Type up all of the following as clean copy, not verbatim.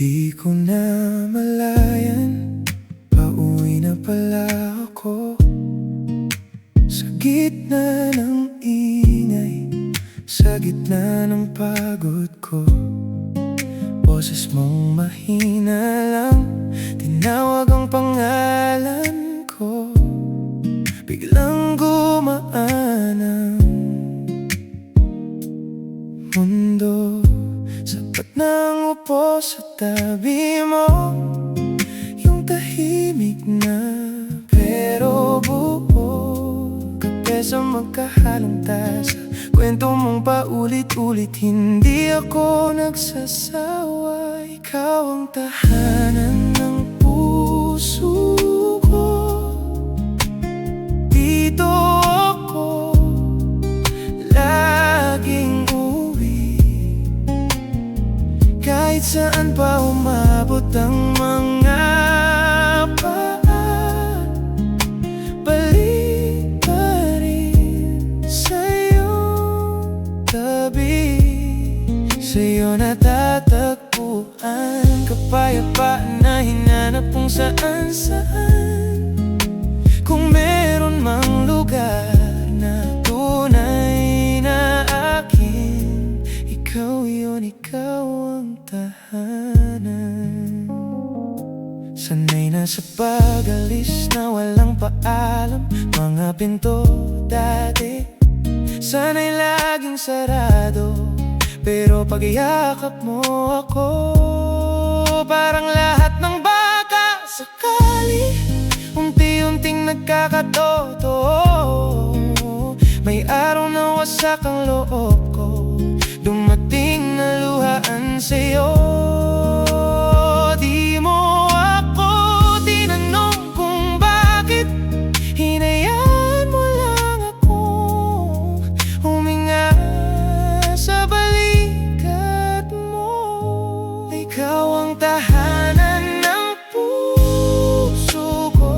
Di ko na malayan, pauwi na pala ako. Sa gitna ng ingay, sa gitna ng pagod ko, boses mong mahina lang, tinawag ang pangalan ko. Biglang gumaan ang mundo, sapat nang upo sa tabi mo. Yung tahimik na pero buo, kape sa magkahalong tasa, kwento mong paulit-ulit, hindi ako nagsasawa. Ikaw ang tahanan ng puso ko. Dito ako laging uwi, kahit saan pa umabot ang mga paan. Balik pa rin sa'yong tabi, sa'yo natatagpuan kapayapaan na hinanap kung saan-saan. Kung meron mang lugar na tunay na akin, ikaw yun, ikaw ang tahanan. Sanay na sa pag-alis na walang paalam, mga pinto dati sanay laging sarado, pero pag-iyakap mo ako, parang lahat ng baka sakali unti-unting nagkakatotoo. May araw na wasak ang loob ko, dumating na luhaan sa'yo. Di mo ako tinanong kung bakit, hinayaan mo lang akong huminga sa balikat mo. Ikaw ang tahanan ng puso ko.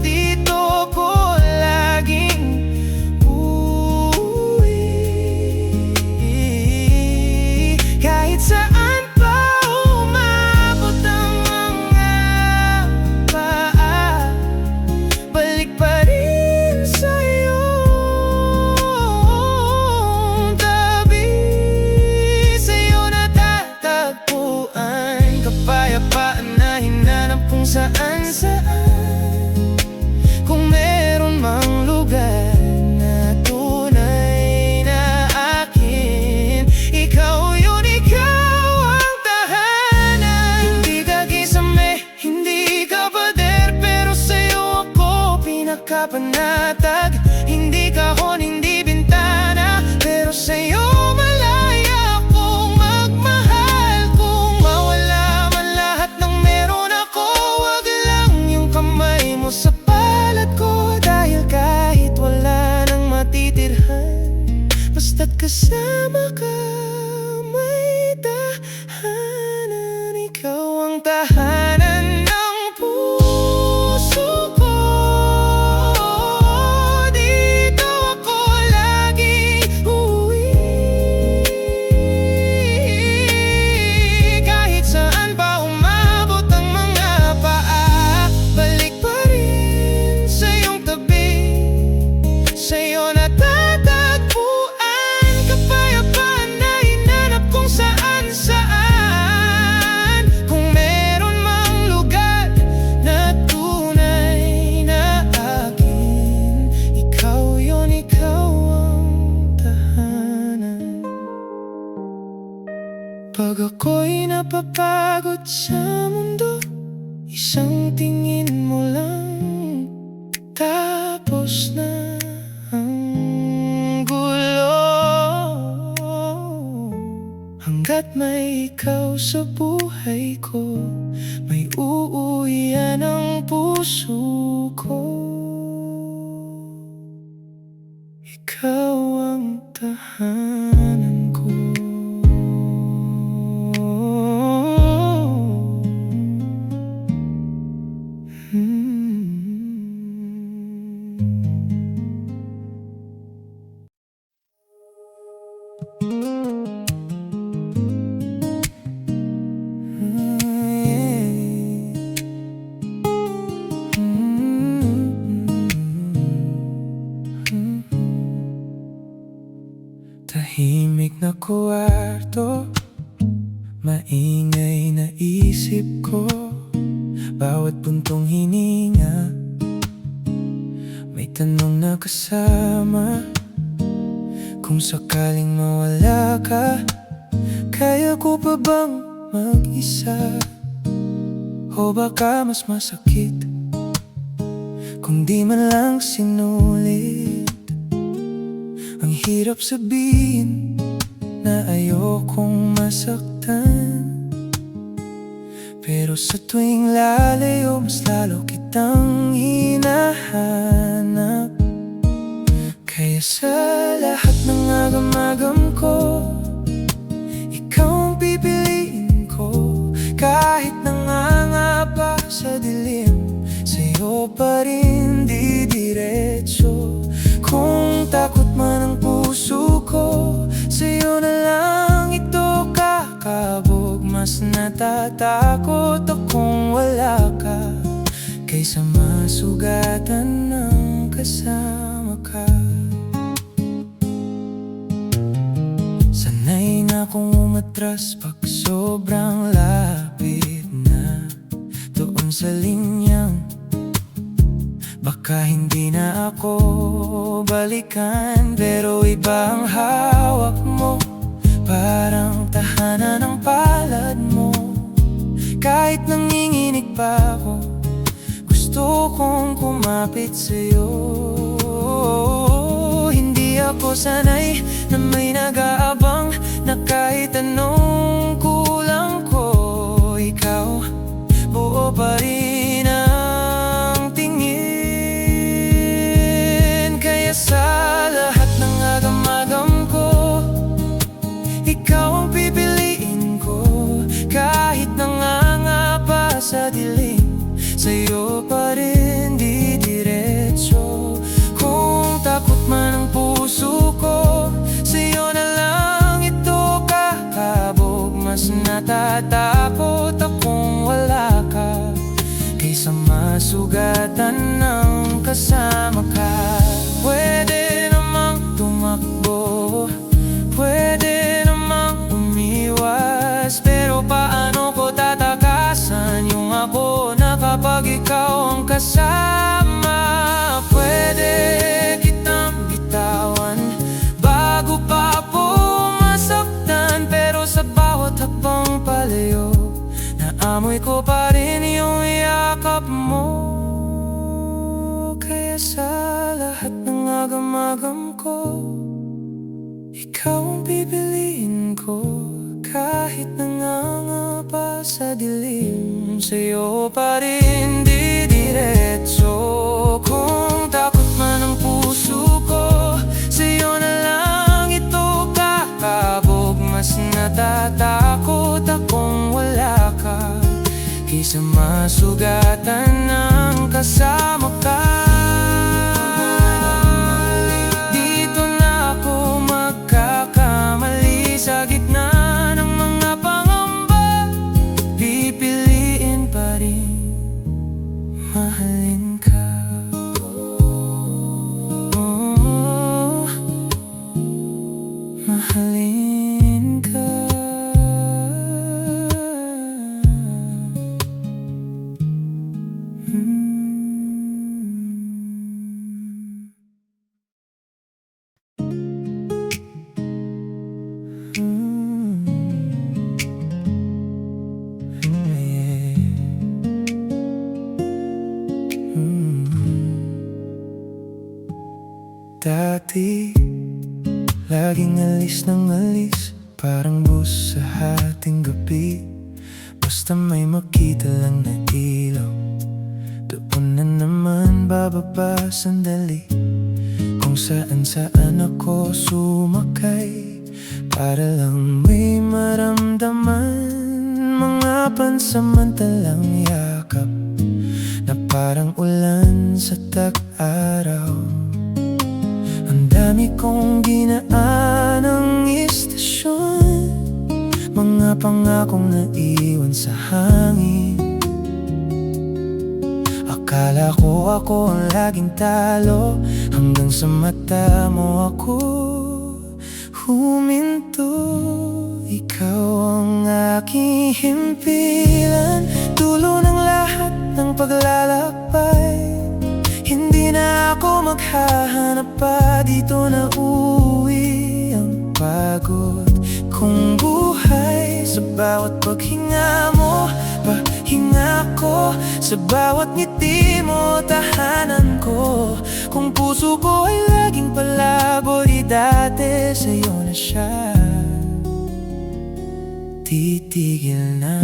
Dito ko laging uwi, kahit saan pa umabot ang mga paa. Balik pa rin sa'yong tabi, sa'yo natatagpuan kapayapaan na hinanap kung saan-saan. Kung meron mang lugar na tunay na akin, ikaw yun, ikaw ang tahanan. Hindi ka kisame, hindi ka pader, pero sa'yo ako pinakapanatag. Hindi kahon, hindi bintana, pero sa'yo malaya akong magmahal. Kung mawala man lahat ng meron ako, wag lang yung kamay mo sa palad ko, dahil kahit wala nang matitirhan, basta't kasama ka, may tahanan. Ikaw ang tahanan ng puso ko. Dito ako laging uwi, kahit saan pa umabot ang mga paa. Balik pa rin sa'yong tabi, sa'yo natatagpuan kapayapaan na hinanap kung saan-saan. Kung meron mang lugar na tunay na akin, ikaw yun, ikaw ang tahanan. Pag ako'y napapagod sa mundo, isang tingin mo lang, tapos na ang gulo. Hanggat may ikaw sa buhay ko, may uuwian ang puso ko. Ikaw ang tahanan ko. na kwarto, maingay na isip ko. Bawat buntong hininga, may tanong na kasama. Kung sakaling mawala ka, kaya ko pa bang mag-isa? O baka mas masakit kung di man lang sinulit. Ang hirap sabihin na ayokong masaktan, pero sa tuwing lalayo, mas lalo kitang hinahanap. Kaya sa lahat ng agam-agam ko, ikaw ang pipiliin ko. Kahit nangangapa sa dilim, sa'yo pa rin didiretso. Kung takot man ang puso ko, sa'yo na lang ito kakabog. Mas natatakot akong wala ka, kaysa masugatan ng kasama ka. Sanay na akong umatras pag sobrang lapit na doon sa linyang baka hindi na ako balikan. Pero iba ang hawak mo, parang tahanan ng palad mo. Kahit nanginginig pa ako, gusto kong kumapit sa'yo. Hindi ako sanay na may nag-aabang, na kahit anong kulang ko, ikaw buo pa rin ang tingin. Kaya sa lahat ng agam-agam ko, ikaw ang pipiliin ko. Kahit nangangapa sa dilim, sa'yo pa rin didiretso. Kung takot man ang puso ko, sa'yo na lang ito kakabog. Mas natatakot akong wala ka, kaysa masugatan ng kasama ka. Pwede namang tumakbo, pwede namang umiwas, pero paano ko tatakasan yung ako na kapag ikaw ang kasama? Pwede kitang bitawan bago pa po masaktan, pero sa bawat hakbang palayo, naamoy ko pa rin yung yakap mo. Kaya sa lahat ng agam-agam ko, ikaw ang pipiliin ko. Kahit nangangapa sa dilim, sa'yo pa rin didiretso. Kung takot man ang puso ko, sa'yo na lang ito kakabog. Mas natatakot akong wala ka, kaysa masugatan ng kasama ka. Dito na ako magkakamali, sa gitna ng mga pangamba, pipiliin pa rin mahalin ka. Mahalin ka. Dati, laging alis ng alis, parang bus sa hating gabi. Basta may makita lang na ilaw, doon na naman bababa sandali. Kung saan-saan ako sumakay, para lang may maramdaman. Mga pansamantalang yakap, na parang ulan sa tag-araw. Ang dami kong ginaanang istasyon, mga pangakong naiwan sa hangin. Akala ko ako ang laging talo, hanggang sa mata mo ako huminto. Ikaw ang aking himpilan, dulo ng lahat ng paglalakbay. Hindi na ako maghahanap pa, dito na uuwi ang pagod kong buhay. Sa bawat paghinga mo, pahinga ko. Sa bawat ngiti mo, tahanan ko. Kung puso ko ay laging palabo, di dati sa'yo na siya titigil na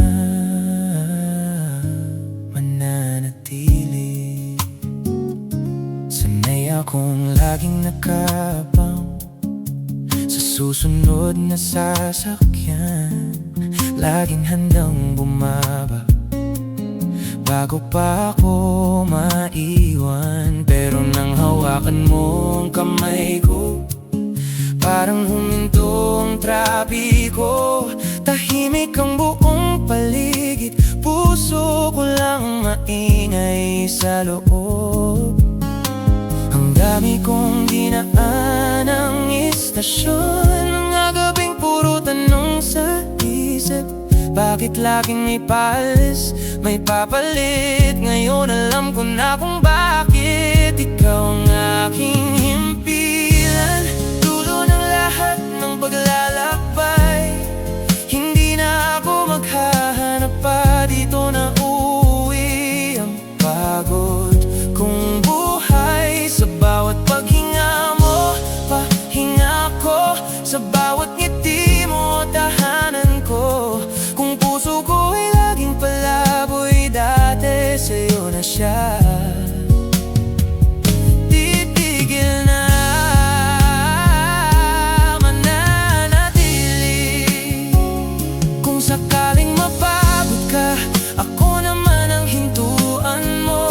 mananatili. Sanay akong laging nakabang sa susunod na sasakyan, laging handang bumaba bago pa ako maiwan. Pero nang hawakan mo ang kamay ko, parang huminto ang trapiko. Tahimik ang buong paligid, puso ko lang maingay sa loob. Ang dami kong dinaan ang istasyon, mga gabing puro tanong sa isip. Bakit laging may paalis, may papalit? Ngayon alam ko na kung bakit. Ikaw ang aking himpilan, dulo ng lahat ng paglalakbay. Hindi na ako maghahanap pa, dito na uuwi ang pagod kong buhay. Sa bawat paghinga mo, pahinga ko. Sa bawat ngiti mo, tahanan ko. Kung puso ko ay laging palaboy, dati sa'yo na siya titigil na mananatili. Kung sakaling mapagod ka, ako naman ang hintuan mo.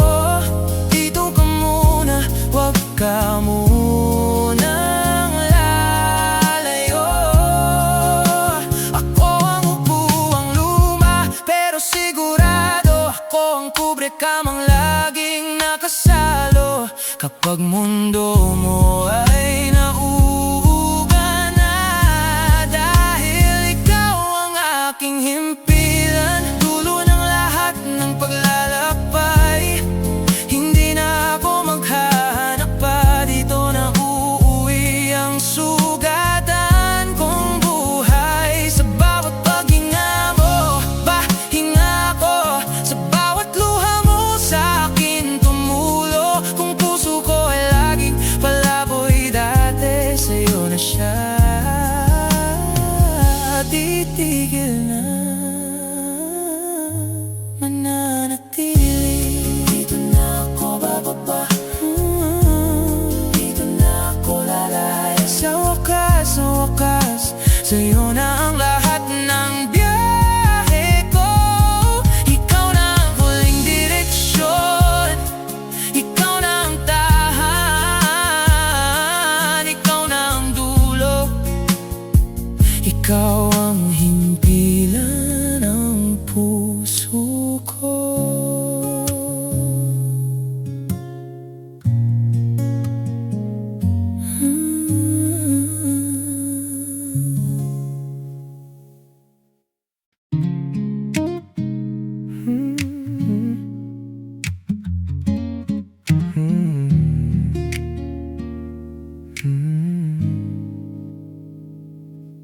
Dito ka muna, wag ka munang lalayo. Ako ang upuang luma, pero sigurado ako ang kubre kamang laging nakasalo. Kapag mundo mo ay nauuga na, dahil ikaw ang aking himpilan, dulo ng lahat ng paglalakbay. Hindi na ako maghahanap pa, dito na uuwi ang sugatan kong buhay. Sa bawat paghinga mo, pahinga ko. Sa bawat luha mo sa akin tumulo. Kung puso ko ay laging palaboy, dati sa'yo na siya titigil na mananatili. Dito na ako bababa, dito na ako lalaya. Sa wakas, sa'yo na ang lahat ng biyahe ko. Ikaw na ang huling direksyon, ikaw na ang tahan, ikaw na ang dulo. Ikaw ang himpilan ng puso ko.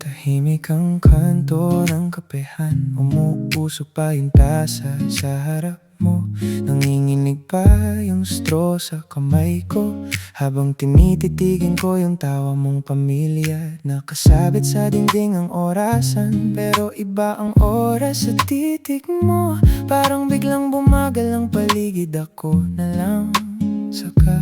Tahimik ang kanto ng kapehan, umuusok pa yung tasa sa harap mo. Nanginginig pa yung straw sa kamay ko, habang tinititigan ko yung tawa mong pamilya. Nakasabit sa dingding ang orasan, pero iba ang oras sa titig mo. Parang biglang bumagal ang paligid, ako na lang saka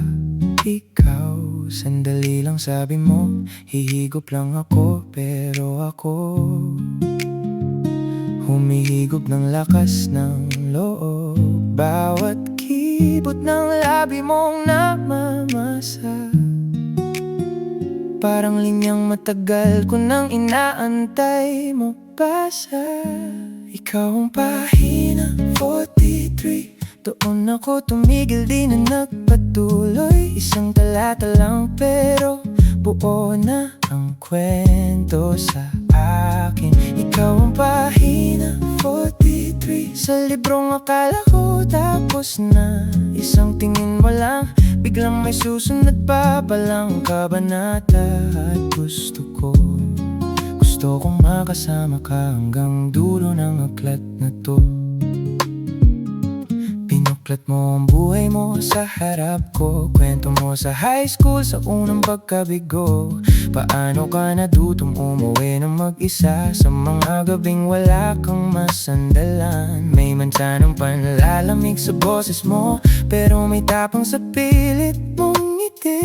ikaw. Sandali lang sabi mo, hihigop lang ako, pero ako humihigop ng lakas ng loob. Bawat kibot ng labi mong namamasa, parang linyang matagal ko nang inaantay mo basa. Ikaw ang pahina 43, doon ako tumigil, di na nagpatuloy. Isang talata lang pero buo na ang kwento sa akin. Ikaw ang pahina 43 sa librong akala ko tapos na. Isang tingin mo lang, biglang may susunod pa palang kabanata. At gusto kong makasama ka hanggang dulo ng aklat na to. Pinuklat mo ang buhay mo sa harap ko, kwento mo sa high school, sa unang pagkabigo. Paano ka natutong umuwi ng mag-isa sa mga gabing wala kang masandalan. May mansanang panlalamig sa boses mo, pero may tapang sa pilit mong ngiti.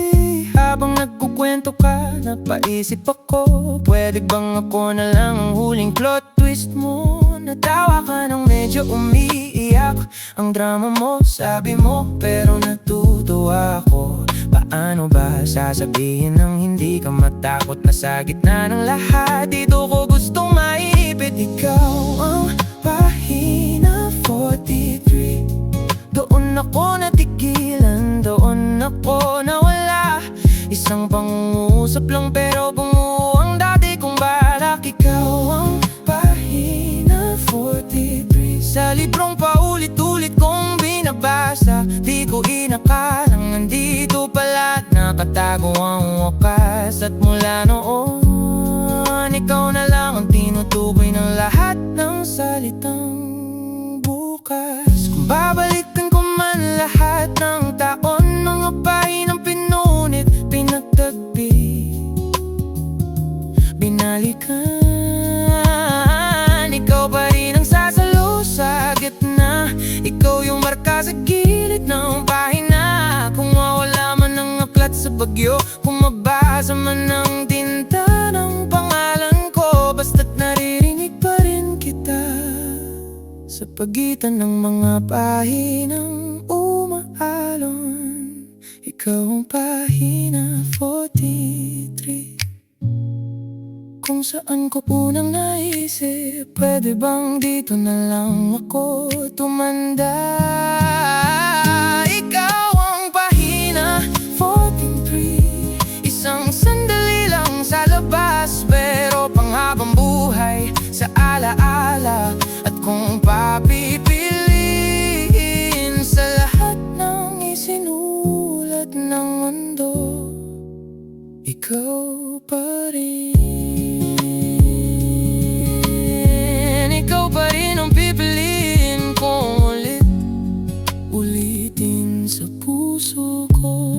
Habang nagkukwento ka, napaisip ako, pwede bang ako na lang ang huling plot twist mo? Natawa ka nang medyo umiiyak. Ang drama mo, sabi mo, pero natutuwa ako. Paano ba sasabihin ng hindi ka matakot na sa gitna ng lahat? Dito ko gustong maipit. Ikaw ang pahina 43. Doon ako natigilan, doon ako nawala. Isang pangungusap lang pero bumuo ang dati kong balak. Ikaw ang pahina 43 sa librong paulit-ulit kong binabasa. Di ko inakalang nandito pala, nakatago ang wakas. At mula noon, ikaw na lang ang tinutukoy ng lahat ng salitang bukas. Kung babalikan ko man lahat ng taon, mga pahinang pinunit, pinagtagpi, binalikan. Ikaw pa rin ang sasalo sa gitna, ikaw yung marka sa gilid ng pahina. Kung mawala man ang aklat sa bagyo, kung mabasa man ang tinta ng pangalan ko, basta't naririnig pa rin kita sa pagitan ng mga pahinang umaalon. Ikaw ang pahina 43. Kung saan ko unang naisip, pwede bang dito na lang ako tumanda? Ikaw ang pahina 43. Isang sandali lang sa labas, pero panghabang buhay sa alaala. At kung papipiliin sa lahat ng isinulat ng mundo, ikaw pa rin. Ikaw pa rin ang pipiliin kong ulitin sa puso ko.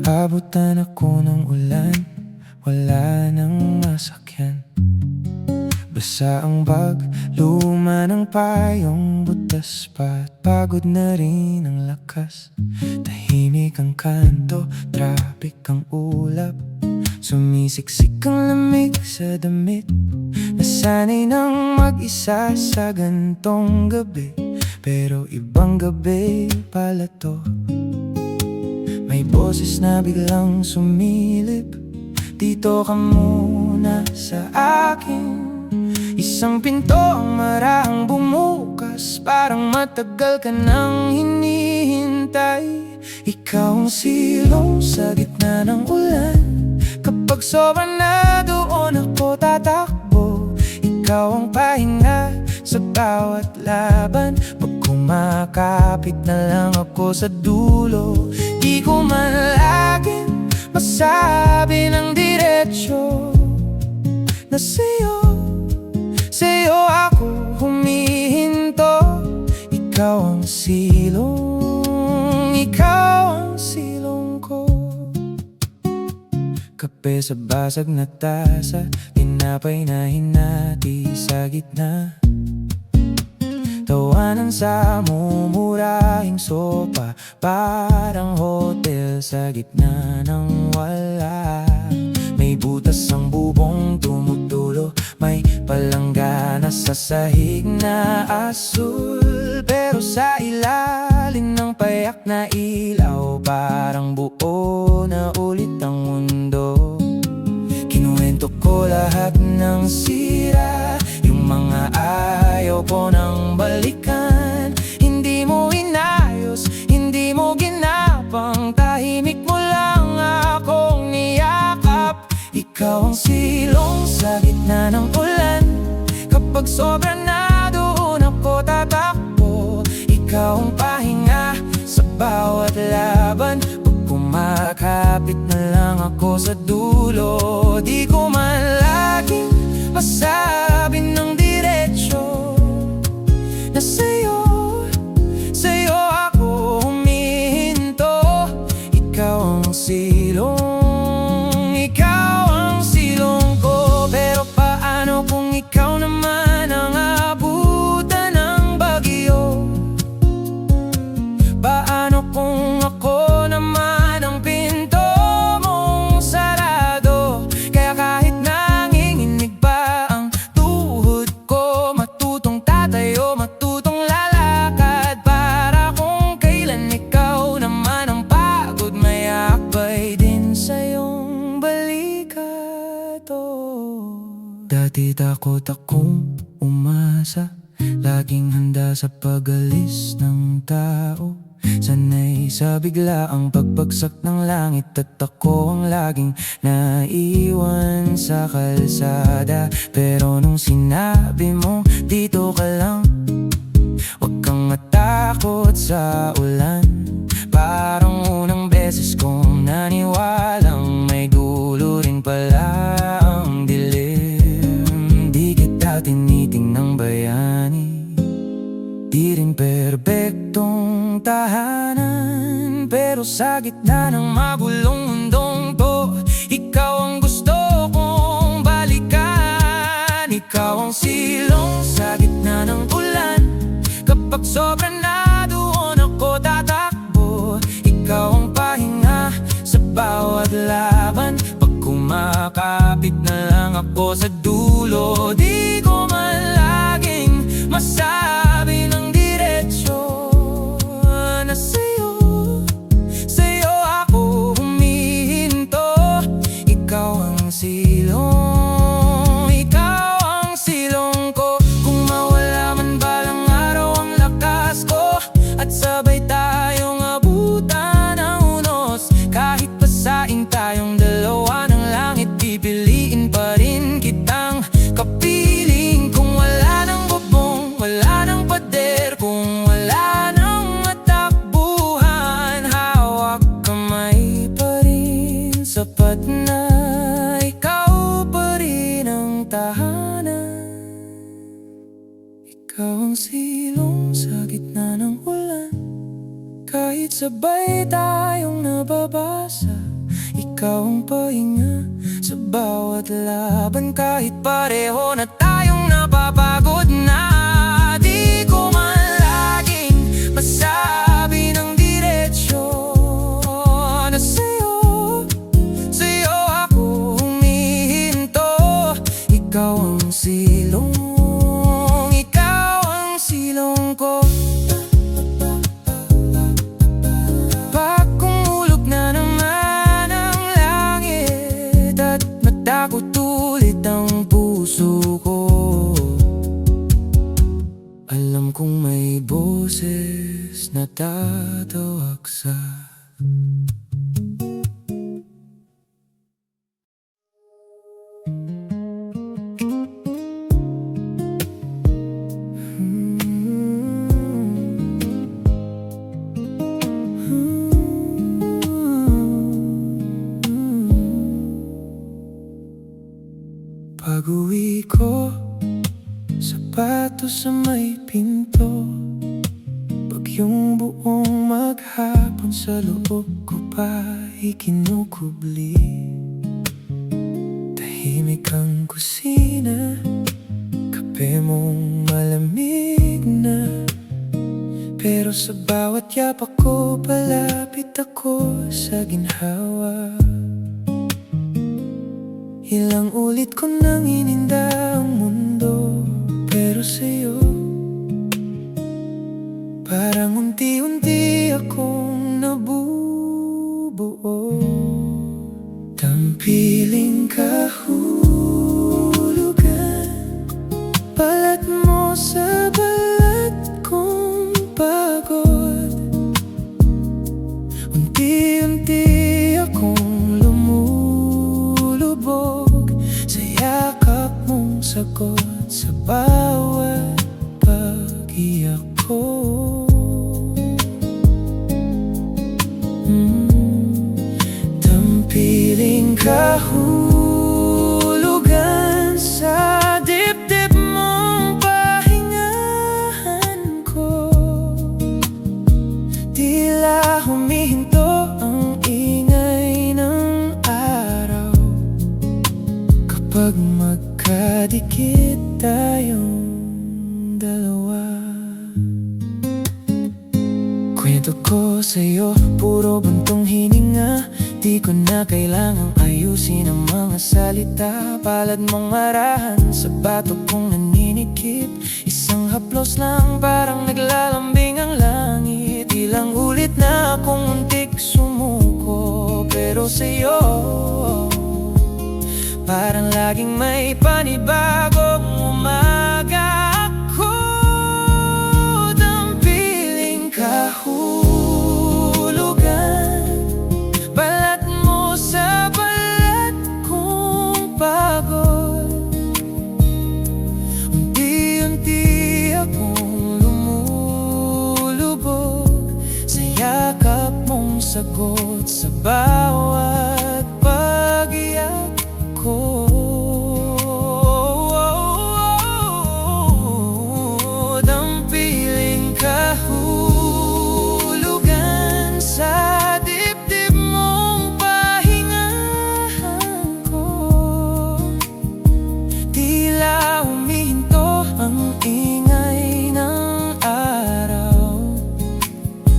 Naabutan ako ng ulan, wala nang masakyan. Basa ang bag, luma ng payong, butas pa at pagod na rin ang lakas. Tahimik ang kanto, traffic ang ulap, sumisiksik ang lamig sa damit. Nasanay nang mag-isa sa gantong gabi, pero ibang gabi pala to. May boses na biglang sumilip, dito ka muna sa akin. Isang pinto ang marahang bumukas, parang matagal ka nang hinihintay. Ikaw ang silong sa gitna ng ulan, kapag sobra na doon ako tatakbo. Ikaw ang pahinga sa bawat laban, pag kumakapit na lang ako sa dulo. Di ko man laging masabi ng diretsyo na sa'yo ako humihinto. Ikaw ang silong ko. Kape sa basag na tasa, tinapay na hinati sa gitna. Tawanan sa mumurahing sopa, parang hotel sa gitna ng wala. May May butas ang bubong tumutulo, may palanggana sa sahig na asul. Pero sa ilalim ng payak na ilaw, parang buo na ulit ang mundo. Kinuwento ko lahat ng sira, yung mga ayaw ko nang balikan. Hindi mo inayos, hindi mo ginapang, tahimik mo lang akong niyakap. Ikaw ang silong sa gitna ng ulan, kapag sobra na doon ako tatakbo. Ikaw ang pahinga sa bawat laban, pag kumakapit na lang ako sa dulo. Di ko man laging masabi ng diretsyo na sa'yo ako humihinto. Ikaw ang silong ko. Pero paano kung ikaw naman ang abutan ng bagyo? Paano kung ako naman ang pinto mong sarado? Kaya kahit nanginginig pa ang tuhod ko, matutong tatayo, matutong lalakad, para kung kailan ikaw naman ang pagod, may akbay din sa iyong balikat. Dati takot akong umasa, laging handa sa pag-alis ng tao. Sanay sa biglaang pagbagsak ng langit, at ako ang laging naiwan sa kalsada. Pero nung sinabi mo, dito ka lang, huwag kang matakot sa ulan, parang unang beses kong naniwalang may dulo rin pala ang dilim. Di kita tinitingnang bayani, di rin perpektong tahanan, pero sa gitna ng magulong mundong to, ikaw ang gusto kong balikan. Ikaw ang silong sa gitna ng ulan, kapag sobra na doon ako tatakbo. Ikaw ang pahinga sa bawat laban, pag kumakapit na lang ako sa dulo. Di ko man laging masabi ng diretsyo na sa'yo ako humihinto. Ikaw ang silong ko. Kung mawala man balang araw ang lakas ko, at sabay tayong abutan ng unos, kahit pasain tayong dalawa ng langit, pipiliin pa rin kitang kapiling. Kung wala ng bubong, wala ng pader, kung wala ng matakbuhan, hawak kamay pa rin, sapat na ikaw pa rin ang tahanan. Ikaw ang silong sa gitna ng ulan, kahit sabay tayong nababasa. Ikaw ang pahinga sa bawat laban, kahit pareho na tayong napapagod na. Di ko man laging masabi ng diretsyo na sa'yo ako humihinto. Ikaw ang silong ko. Pag kumulog na naman ang langit, at matakot ulit ang puso ko, alam kong may boses na tatawag sa pag-uwi ko, sapatos sa may pinto, bagyong buong maghapon sa loob ko pa ikinukubli. Tahimik ang kusina, kape mong malamig na, pero sa bawat yapak ko, palapit ako sa ginhawa. Ilang ulit ko nang ininda ang mundo, pero sa'yo parang unti-unti akong nabubuo. Tampiling kahulugan, balat mo sa balat kong pagod. Unti-unti akong lumulubog sa yakap mong sagot sa bawat pag-iyak ko. Tampiling kahulugan, sa dibdib mong pahingahan ko. Tila humihinto ang ingay ng araw kapag magkadikit tayong dalawa. Kwento ko sa'yo, puro buntong hininga. Di ko na kailangang ayusin ang mga salita. Palad mong marahan sa batok kong naninikip. Isang haplos lang, parang naglalambing ang langit. Ilang ulit na akong muntik sumuko, pero sa'yo parang laging may panibagong umaga. Ako dampiling kahulugan, balat mo sa balat kong pagod. Unti-unti akong lumulubog sa yakap mong sagot sa bawat pag-iyak ko. Dampiling kahulugan, sa dibdib mong pahingahan ko. Tila humihinto ang ingay ng araw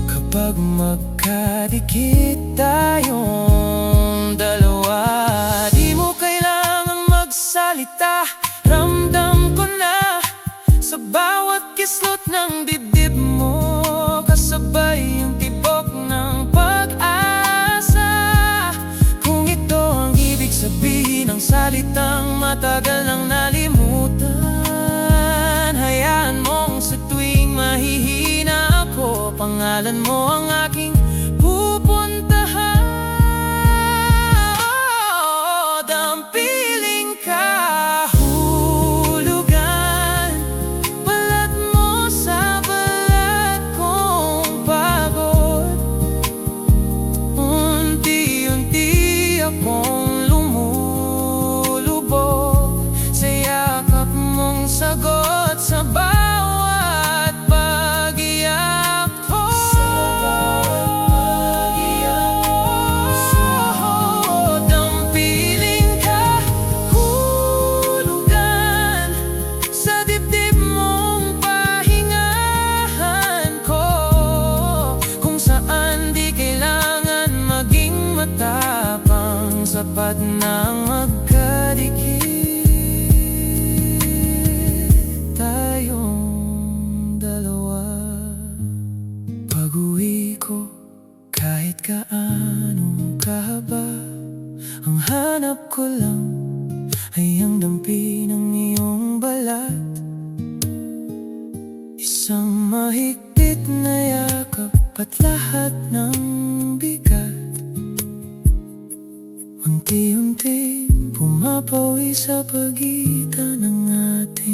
kapag magkadikit tayong dalawa. Di mo kailangang magsalita, ramdam ko na sa bawat kislot ng dibdib mo. Kasabay yung tibok ng pag-asa. Kung ito ang ibig sabihin ng salitang matagal nang nalimutan, hayaan mong sa tuwing mahihina ako, pangalan mo ang aking pupuntahan. Dampiling kahulugan, balat mo sa balat kong pagod. Unti-unti akong lumulubog sa yakap mong sagot sa bawat pag-iyak ko. Dampiling kahulugan, sa dibdib mong pahingahan ko. Kung saan di kailangan maging matapang, sapat na magkadikit tayong dalawa. Pag-uwi ko, kahit gaano kahaba, ang hanap ko lang ay ang dampi ng iyong balat. Isang mahigpit na yakap at lahat ng bigat unti-unti pumapawi sa pagitan ng ating